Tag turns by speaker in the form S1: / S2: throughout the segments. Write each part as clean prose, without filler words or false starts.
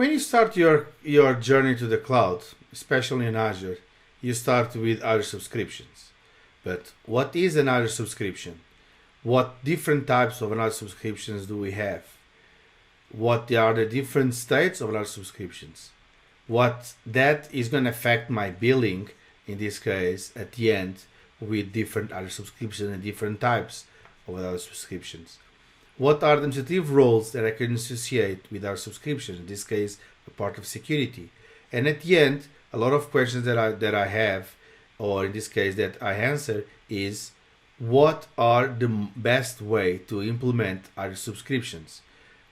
S1: When you start your journey to the cloud, especially in Azure, you start with Azure Subscriptions. But what is an Azure subscription? What different types of Azure subscriptions do we have? What are the different states of Azure subscriptions? What that is going to affect my billing, in this case, at the end, with different Azure subscriptions and different types of Azure subscriptions. What are the administrative roles that I can associate with our subscription? In this case, a part of security. And at the end, a lot of questions that I have, or in this case that I answer, is what are the best way to implement our subscriptions?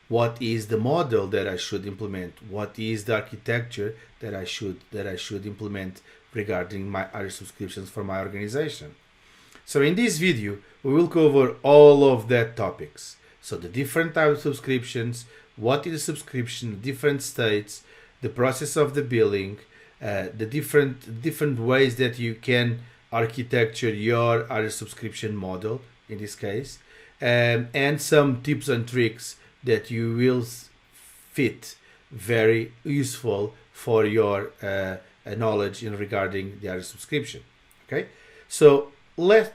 S1: What is the model that I should implement? What is the architecture that I should implement regarding my Azure subscriptions for my organization? So in this video, we will cover all of that topics. So the different types of subscriptions, what is a subscription, different states, the process of the billing, the different ways that you can architecture your Azure subscription model in this case, and some tips and tricks that you will fit very useful for your knowledge in regarding the Azure subscription. Okay, so let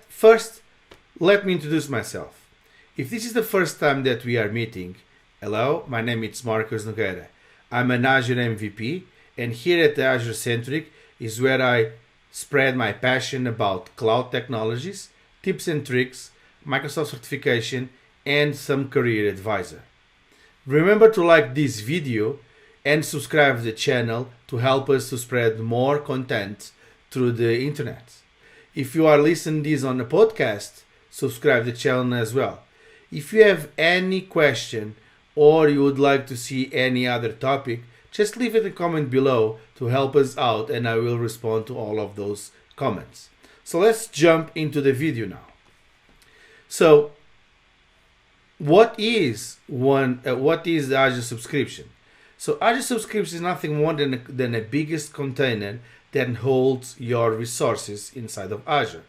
S1: me introduce myself. If this is the first time that we are meeting, hello, my name is Marcos Nogueira. I'm an Azure MVP, and here at the Azure Centric is where I spread my passion about cloud technologies, tips and tricks, Microsoft certification, and some career advisor. Remember to like this video and subscribe to the channel to help us to spread more content through the internet. If you are listening this on a podcast, subscribe to the channel as well. If you have any question or you would like to see any other topic, just leave it a comment below to help us out, and I will respond to all of those comments. So let's jump into the video now. So what is the Azure subscription? So Azure subscription is nothing more than the biggest container that holds your resources inside of Azure.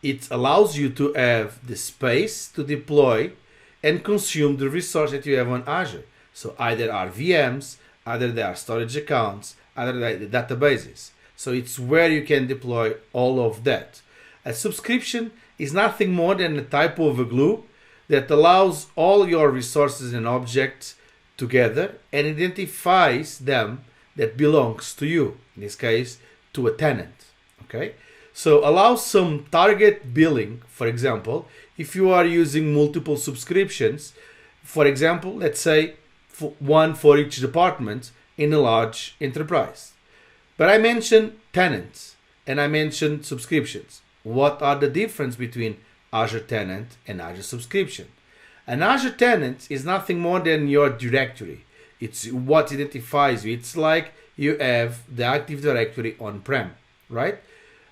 S1: It allows you to have the space to deploy and consume the resource that you have on Azure. So either are VMs, either they are storage accounts, either they are the databases. So it's where you can deploy all of that. A subscription is nothing more than a type of a glue that allows all your resources and objects together and identifies them that belongs to you, in this case, to a tenant. Okay? So allows some target billing. For example, if you are using multiple subscriptions, for example, let's say one for each department in a large enterprise. But I mentioned tenants and I mentioned subscriptions. What are the difference between Azure Tenant and Azure Subscription? An Azure Tenant is nothing more than your directory. It's what identifies you. It's like you have the Active Directory on-prem, right?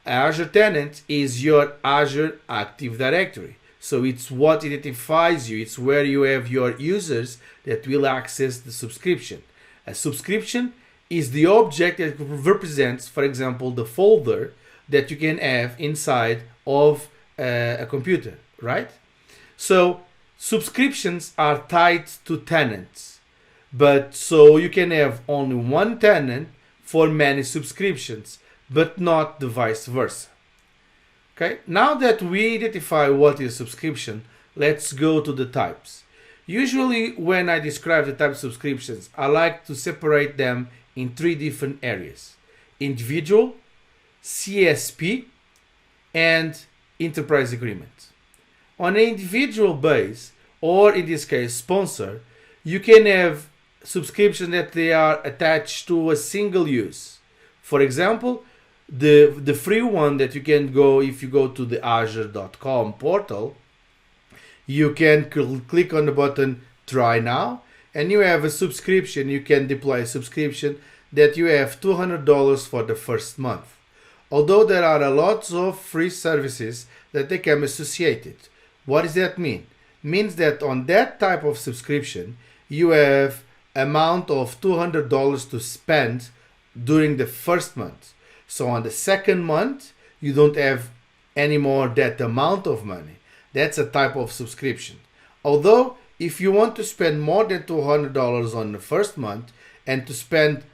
S1: Azure Tenant is your Azure Active Directory. So it's what identifies you. It's where you have your users that will access the subscription. A subscription is the object that represents, for example, the folder that you can have inside of a computer, right? So subscriptions are tied to tenants, but so you can have only one tenant for many subscriptions, but not the vice versa. Okay, now that we identify what is subscription, let's go to the types. Usually when I describe the type of subscriptions, I like to separate them in three different areas: individual, CSP, and enterprise agreement. On an individual base, or in this case sponsor, you can have subscriptions that they are attached to a single use. For example, the free one that you can go, if you go to the azure.com portal, you can click on the button try now and you have a subscription. You can deploy a subscription that you have $200 for the first month. Although there are a lot of free services that they come associated. What does that mean? Means that on that type of subscription you have amount of $200 to spend during the first month. So on the second month, you don't have any more that amount of money. That's a type of subscription. Although, if you want to spend more than $200 on the first month and to spend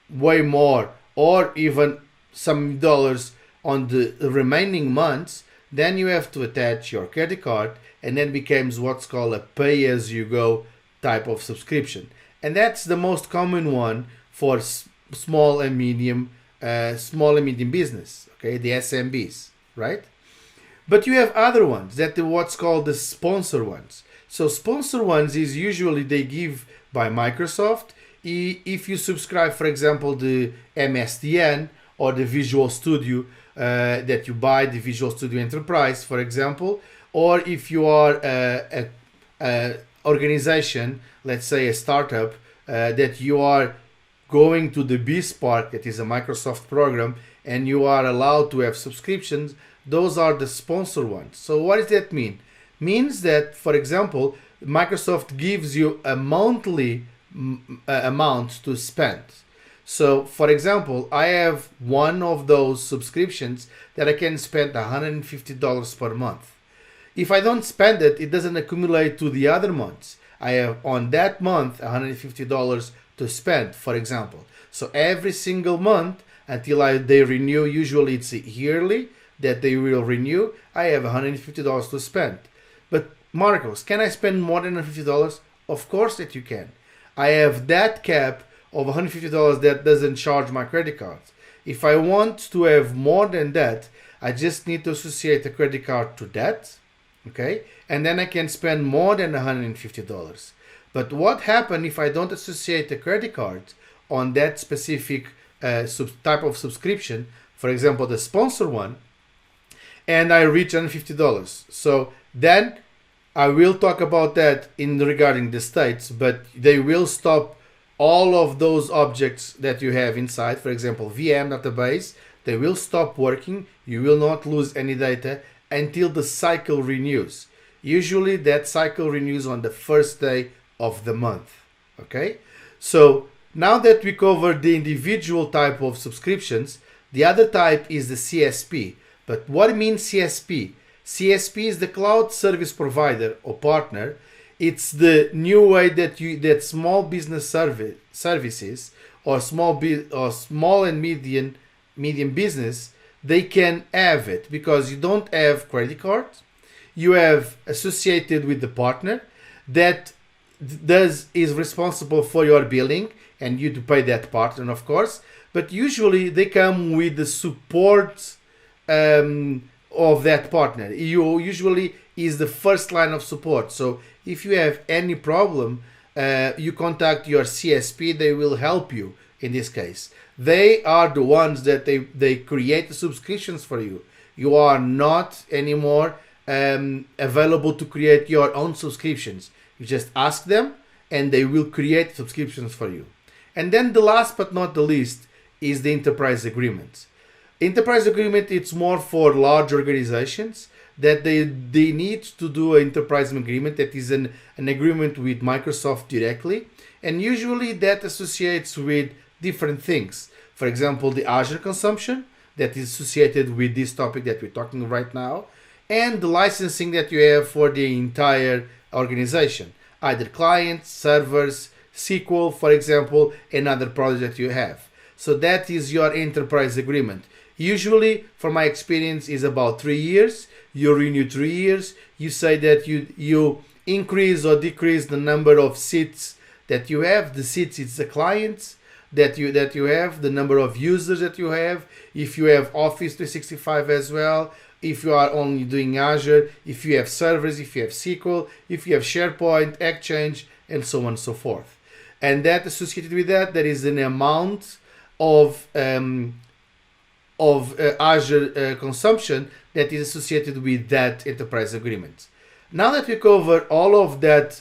S1: way more or even some dollars on the remaining months, then you have to attach your credit card, and then becomes what's called a pay-as-you-go type of subscription. And that's the most common one for small and medium business, okay, the SMBs, right? But you have other ones that are what's called the sponsor ones. So sponsor ones is usually they give by Microsoft. If you subscribe, for example, the MSDN or the Visual Studio that you buy, the Visual Studio Enterprise, for example, or if you are a organization, let's say a startup, that you are going to the BeSpark, that is a Microsoft program, and you are allowed to have subscriptions, those are the sponsor ones. So what does that mean? Means that, for example, Microsoft gives you a monthly amount to spend. So, for example, I have one of those subscriptions that I can spend $150 per month. If I don't spend it, it doesn't accumulate to the other months. I have on that month $150 to spend, for example. So every single month until they renew, usually it's yearly that they will renew, I have $150 to spend. But Marcos, can I spend more than $150? Of course that you can. I have that cap of $150 that doesn't charge my credit cards. If I want to have more than that, I just need to associate a credit card to that, okay? And then I can spend more than $150. But what happens if I don't associate a credit card on that specific type of subscription, for example, the sponsor one, and I reach $150? So then I will talk about that in regarding the states, but they will stop all of those objects that you have inside, for example, VM database, they will stop working. You will not lose any data until the cycle renews. Usually that cycle renews on the first day of the month. Okay? So now that we covered the individual type of subscriptions, the other type is the CSP. But what means CSP? CSP is the cloud service provider or partner. It's the new way that small business services or small and medium business, they can have it because you don't have credit cards. You have associated with the partner that is responsible for your billing, and you to pay that partner, of course. But usually they come with the support of that partner. You usually is the first line of support. So if you have any problem, you contact your CSP, they will help you in this case. They are the ones that they create the subscriptions for you. You are not anymore available to create your own subscriptions. You just ask them and they will create subscriptions for you. And then the last but not the least is the enterprise agreement. Enterprise agreement, it's more for large organizations that they need to do an enterprise agreement that is an agreement with Microsoft directly. And usually that associates with different things. For example, the Azure consumption that is associated with this topic that we're talking right now, and the licensing that you have for the entire organization, either clients, servers, SQL, for example, and other products that you have. So that is your enterprise agreement. Usually, from my experience, is about 3 years. You renew 3 years. You say that you increase or decrease the number of seats that you have. The seats, it's the clients that you have, the number of users that you have. If you have Office 365 as well, if you are only doing Azure, if you have servers, if you have SQL, if you have SharePoint, Exchange, and so on and so forth. And that associated with that, there is an amount of Azure consumption that is associated with that enterprise agreement. Now that we cover all of that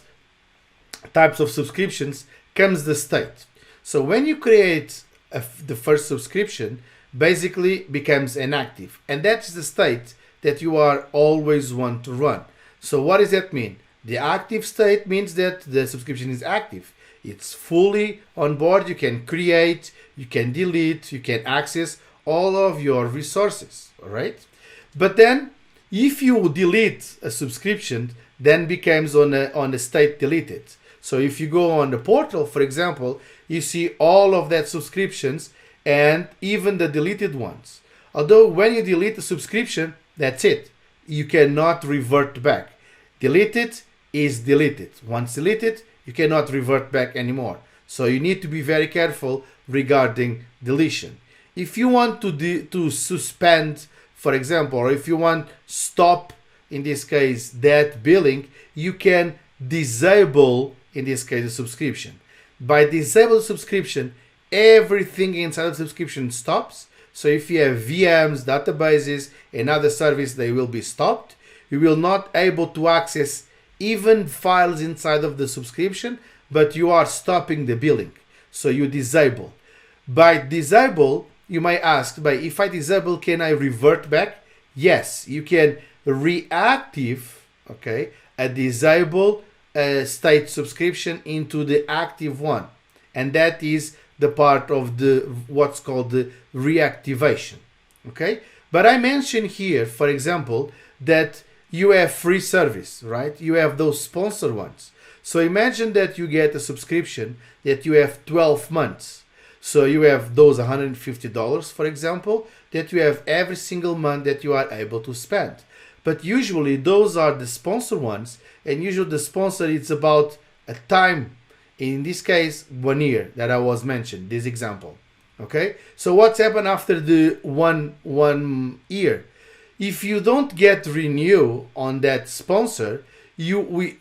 S1: types of subscriptions, comes the state. So when you create the first subscription, basically becomes inactive, and that's the state that you are always want to run. So what does that mean? The active state means that the subscription is active. It's fully on board. You can create, you can delete, you can access all of your resources, all right? But then if you delete a subscription, then becomes on a state deleted. So if you go on the portal, for example, you see all of that subscriptions and even the deleted ones. Although when you delete the subscription, that's it. You cannot revert back. Deleted is deleted. Once deleted, you cannot revert back anymore. So you need to be very careful regarding deletion. If you want to suspend, for example, or if you want stop, in this case, that billing, you can disable, in this case, the subscription. By disable subscription, everything inside the subscription stops. So if you have VMs, databases, and other services, they will be stopped. You will not able to access even files inside of the subscription, but you are stopping the billing. So you disable. By disable, you might ask, but if I disable, can I revert back? Yes, you can reactive, okay, a disable state subscription into the active one. And that is the part of the what's called the reactivation. Okay, but I mentioned here, for example, that you have free service, right? You have those sponsor ones. So imagine that you get a subscription that you have 12 months. So you have those $150, for example, that you have every single month that you are able to spend. But usually those are the sponsor ones, and usually the sponsor is about a time, in this case 1 year that I was mentioned, this example. Okay, so what's happened after the one year? If you don't get renew on that sponsor, you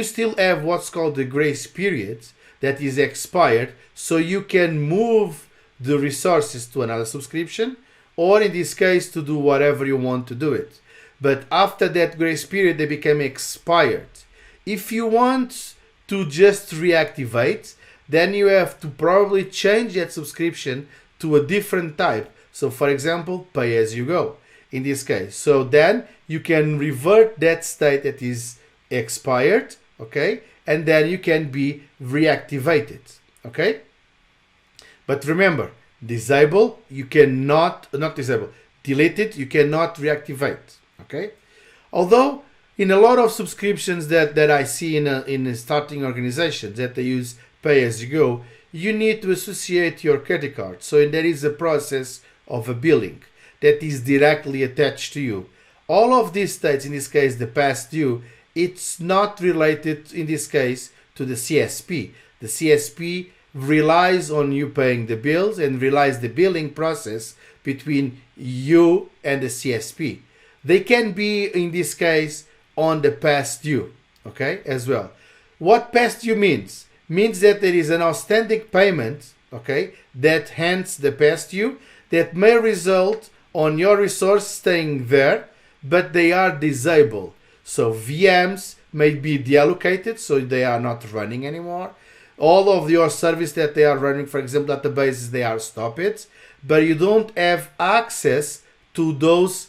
S1: still have what's called the grace period that is expired, so you can move the resources to another subscription, or in this case to do whatever you want to do it. But after that grace period, they become expired. If you want to just reactivate, then you have to probably change that subscription to a different type. So for example, pay as you go in this case. So then you can revert that state that is expired, okay? And then you can be reactivated, okay? But remember, disable, you cannot, not disable, delete it, you cannot reactivate, okay? Although in a lot of subscriptions that I see in starting organizations that they use pay as you go, you need to associate your credit card. So there is a process of a billing that is directly attached to you. All of these states, in this case, the past due, it's not related, in this case, to the CSP. The CSP relies on you paying the bills and relies the billing process between you and the CSP. They can be, in this case, on the past due, okay, as well. What past due means? Means that there is an outstanding payment, okay, that hence the past due, that may result on your resource staying there, but they are disabled. So VMs may be deallocated, so they are not running anymore. All of your service that they are running, for example, databases, they are stopped, but you don't have access to those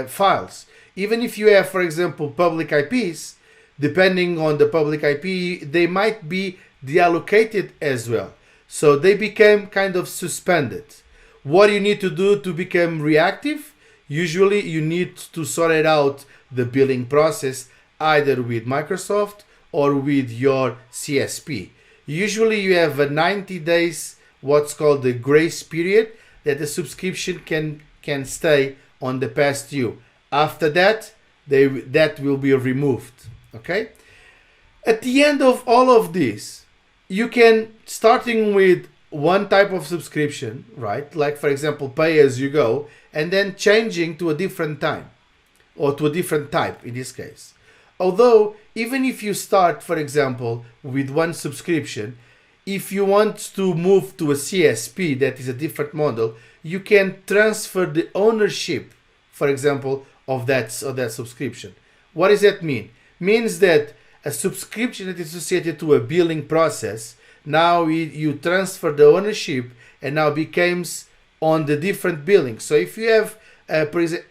S1: files. Even if you have, for example, public IPs, depending on the public IP, they might be deallocated as well. So they became kind of suspended. What do you need to do to become reactive? Usually you need to sort it out the billing process either with Microsoft or with your CSP. Usually you have a 90 days, what's called the grace period, that the subscription can stay on the past due. After that, that will be removed. Okay? At the end of all of this, you can, starting with one type of subscription, right? Like for example, pay as you go, and then changing to a different time or to a different type in this case. Although, even if you start, for example, with one subscription, if you want to move to a CSP that is a different model, you can transfer the ownership, for example, of that subscription. What does that mean? Means that a subscription that is associated to a billing process, now you transfer the ownership and now becomes on the different billing. So if you have,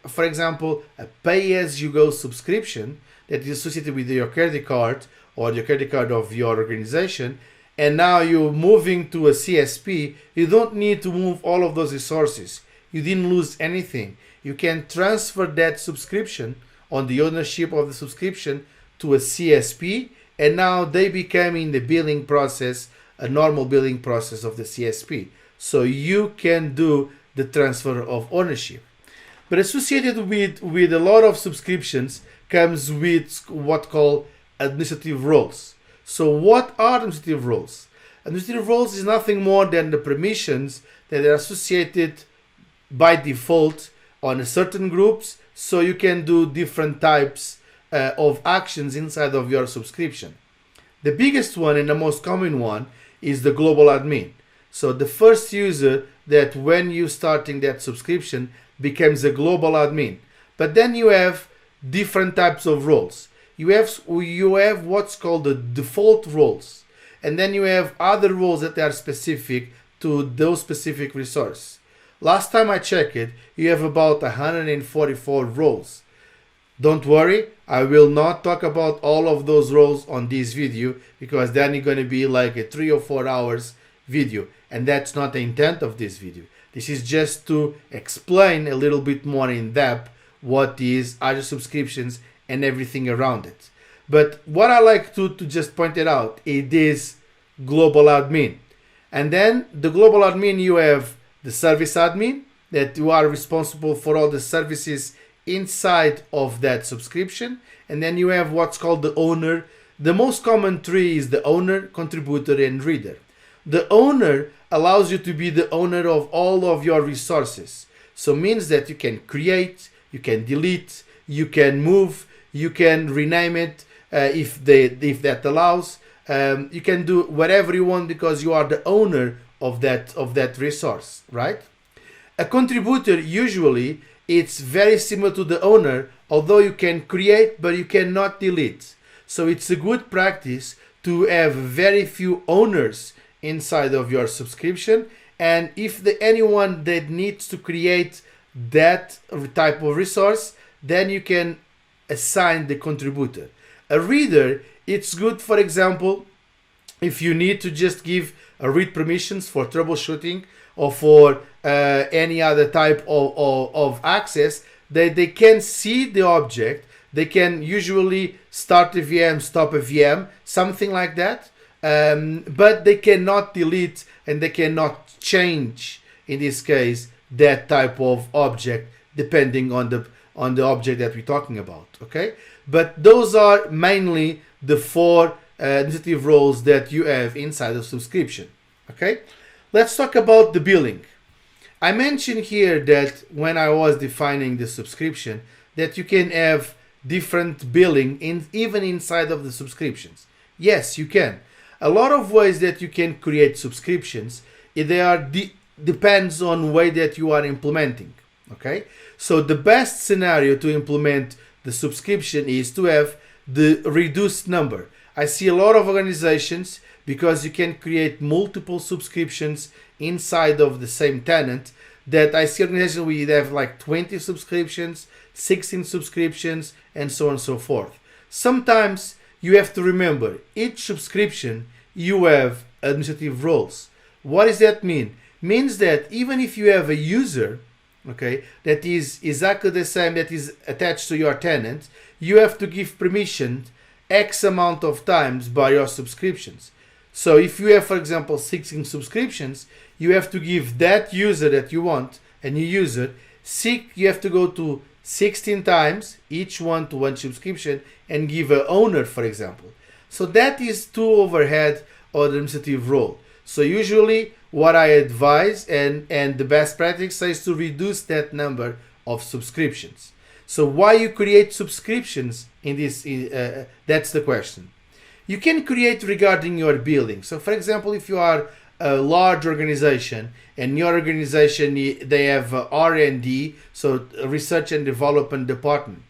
S1: for example, a pay-as-you-go subscription that is associated with your credit card or the credit card of your organization, and now you're moving to a CSP, you don't need to move all of those resources. You didn't lose anything. You can transfer that subscription on the ownership of the subscription to a CSP, and now they became in the billing process, a normal billing process of the CSP. So you can do the transfer of ownership. But associated with a lot of subscriptions comes with what called administrative roles. So what are administrative roles? Administrative roles is nothing more than the permissions that are associated by default on certain groups, so you can do different types of actions inside of your subscription. The biggest one and the most common one is the global admin. So the first user that when you starting that subscription becomes a global admin. But then you have different types of roles. You have what's called the default roles, and then you have other roles that are specific to those specific resources. Last time I checked it, you have about 144 roles. Don't worry, I will not talk about all of those roles on this video, because then it's going to be like a 3 or 4 hours video, and that's not the intent of this video. This is just to explain a little bit more in depth what is Azure Subscriptions and everything around it. But what I like to just point it out, it is global admin. And then the global admin, you have the service admin, that you are responsible for all the services inside of that subscription. And then you have what's called the owner. The most common three is the owner, contributor, and reader. The owner allows you to be the owner of all of your resources. So means that you can create, you can delete, you can move, you can rename it if that allows. You can do whatever you want because you are the owner of that resource, right? A contributor, usually it's very similar to the owner, although you can create but you cannot delete. So it's a good practice to have very few owners inside of your subscription, and if anyone that needs to create that type of resource, then you can assign the contributor. A reader, it's good, for example, if you need to just give a read permissions for troubleshooting or for any other type of access, they can see the object, they can usually start a VM, stop a VM, something like that, but they cannot delete and they cannot change, in this case, that type of object depending on the object that we're talking about. Okay, but those are mainly the four administrative roles that you have inside of subscription. Okay, let's talk about the billing. I mentioned here that when I was defining the subscription, that you can have different billing even inside of the subscriptions. Yes, you can. A lot of ways that you can create subscriptions, depends on way that you are implementing. Okay, so the best scenario to implement the subscription is to have the reduced number. I see a lot of organizations, because you can create multiple subscriptions inside of the same tenant, that I see organizations where you have like 20 subscriptions, 16 subscriptions, and so on and so forth. Sometimes you have to remember, each subscription you have administrative roles. What does that mean? Means that even if you have a user, okay, that is exactly the same, that is attached to your tenant, you have to give permission X amount of times by your subscriptions. So if you have, for example, 16 subscriptions, you have to give that user that you want, a new user, you have to go to 16 times, each one to one subscription, and give an owner, for example. So that is two overhead or administrative role. So usually what I advise and the best practice is to reduce that number of subscriptions. So why you create subscriptions in this, that's the question. You can create regarding your billing. So for example, if you are a large organization and your organization, they have R&D, so research and development department,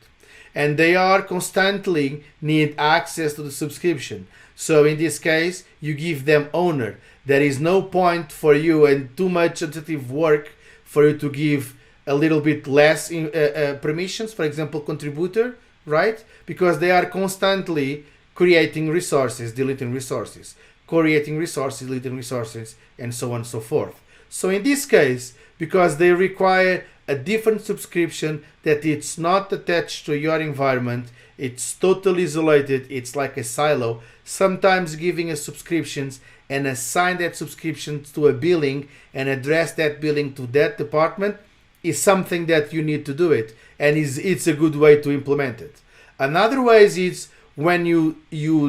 S1: and they are constantly need access to the subscription. So in this case, you give them owner. There is no point for you and too much administrative work for you to give a little bit less permissions, for example, contributor, right? Because they are constantly creating resources, deleting resources, creating resources, deleting resources, and so on and so forth. So in this case, because they require a different subscription that it's not attached to your environment. It's totally isolated. It's like a silo. Sometimes giving a subscriptions and assign that subscription to a billing and address that billing to that department is something that you need to do it, and it's a good way to implement it. Another way is when you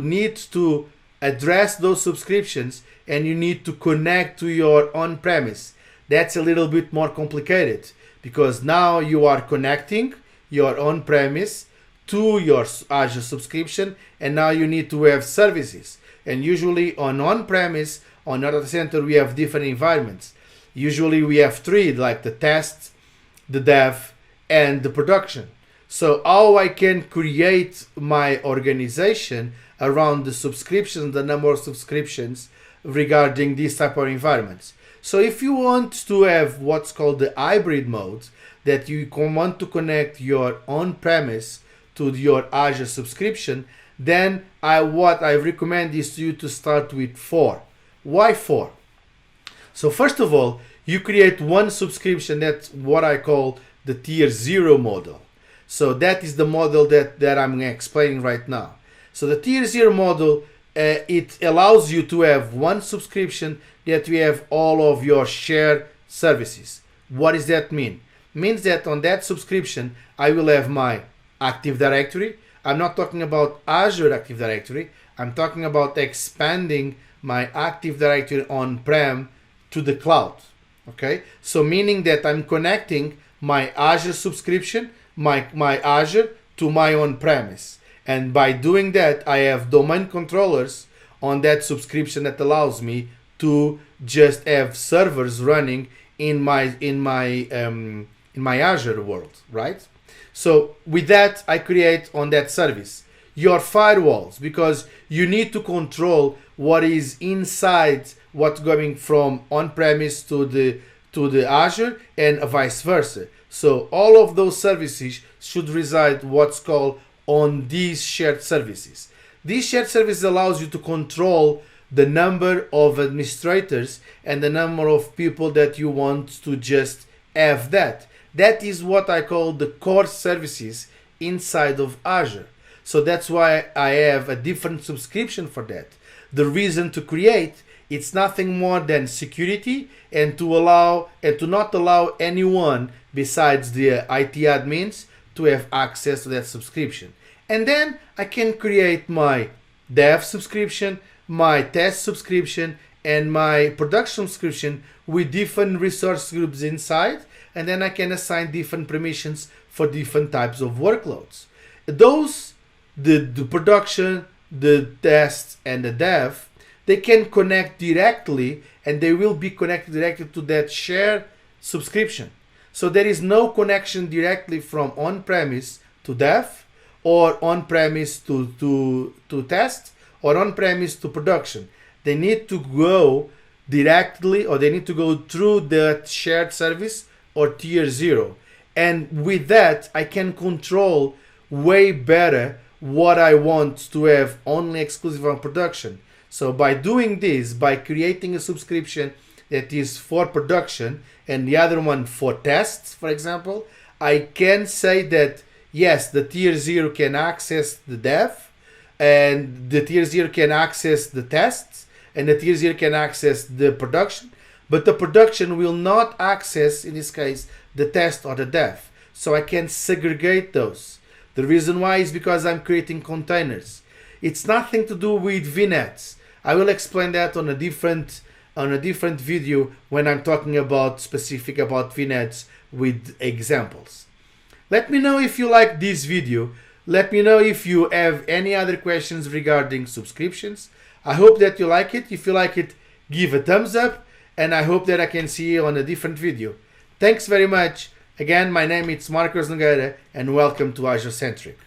S1: need to address those subscriptions and you need to connect to your on-premise. That's a little bit more complicated because now you are connecting your on-premise to your Azure subscription, and now you need to have services. And usually on-premise, on our data center, we have different environments. Usually we have three, like the test, the dev, and the production. So how I can create my organization around the subscriptions, the number of subscriptions regarding these type of environments. So if you want to have what's called the hybrid mode, that you want to connect your on-premise to your Azure subscription, then what I recommend is you to start with 4. Why 4? So first of all, you create one subscription. That's what I call the tier 0 model. So that is the model that I'm explaining right now. So the tier 0 model, it allows you to have one subscription that we have all of your shared services. What does that mean? It means that on that subscription, I will have my Active Directory. I'm not talking about Azure Active Directory. I'm talking about expanding my Active Directory on-prem to the cloud. Okay, so meaning that I'm connecting my Azure subscription, my Azure to my on-premise. And by doing that, I have domain controllers on that subscription that allows me to just have servers running in my Azure world, right? So with that, I create on that service your firewalls, because you need to control what is inside, what's going from on-premise to the Azure and vice versa. So all of those services should reside what's called on these shared services. These shared services allows you to control the number of administrators and the number of people that you want to just have that. That is what I call the core services inside of Azure. So that's why I have a different subscription for that. The reason to create, it's nothing more than security and to not allow anyone besides the IT admins to have access to that subscription. And then I can create my dev subscription, my test subscription, and my production subscription with different resource groups inside, and then I can assign different permissions for different types of workloads. Those, the production, the test, and the dev, they can connect directly, and they will be connected directly to that shared subscription. So there is no connection directly from on-premise to dev, or on-premise to test, or on-premise to production. They need to go directly, or they need to go through the shared service or tier 0. And with that, I can control way better what I want to have only exclusive on production. So by doing this, by creating a subscription that is for production and the other one for tests, for example, I can say that yes, the tier 0 can access the dev, and the tier 0 can access the tests, and the tier 0 can access the production, but the production will not access, in this case, the test or the dev. So I can segregate those. The reason why is because I'm creating containers. It's nothing to do with VNets. I will explain that on a different video when I'm talking about specific about VNets with examples. Let me know if you like this video. Let me know if you have any other questions regarding subscriptions. I hope that you like it. If you like it, give a thumbs up, and I hope that I can see you on a different video. Thanks very much. Again, my name is Marcos Nogueira, and welcome to Azure Centric.